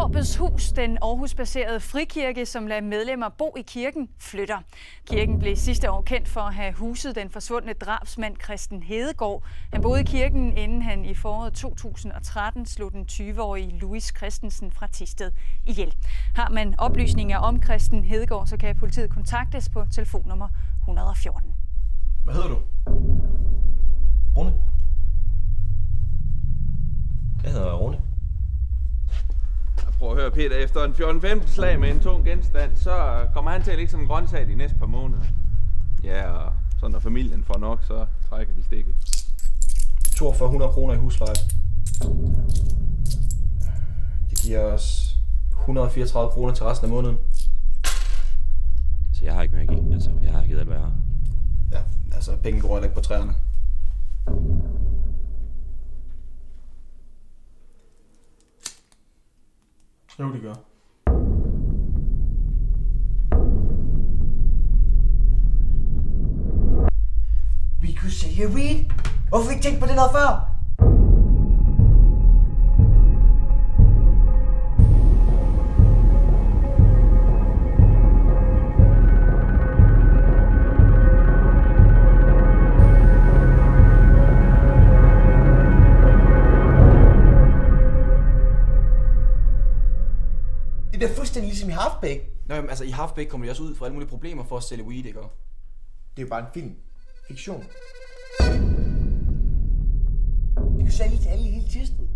Håbets Hus, den Aarhus-baserede frikirke, som lader medlemmer bo i kirken, flytter. Kirken blev sidste år kendt for at have huset den forsvundne drabsmand Christen Hedegaard. Han boede i kirken, inden han i foråret 2013 slog den 20-årige Louis Christensen fra Thisted ihjel. Har man oplysninger om Christen Hedegaard, så kan politiet kontaktes på telefonnummer 114. Hvad hedder du? Rune? Jeg hedder Rune. Prøv at høre, Peter. Efter en 14-15 slag med en tung genstand, så kommer han til at ligge som en grøntsag de næste par måneder. Ja, og så når familien får nok, så trækker de stikket. 4200 kroner i husleje. Det giver os 134 kroner til resten af måneden. Så jeg har ikke mere at give. Altså, jeg har givet alt, hvad jeg har. Ja, altså penge går ikke på træerne. Jo, det gør. Vi kunne sælge weed. Hvorfor ikke tænkt på det noget før? Det er fuldstændig ligesom i Halfbake. Nå, jamen, altså i Halfbake kommer de også ud for alle mulige problemer for at sælge weed, ikke? Det er jo bare en film. Fiktion. Vi kunne sælge til alle i hele Thisted.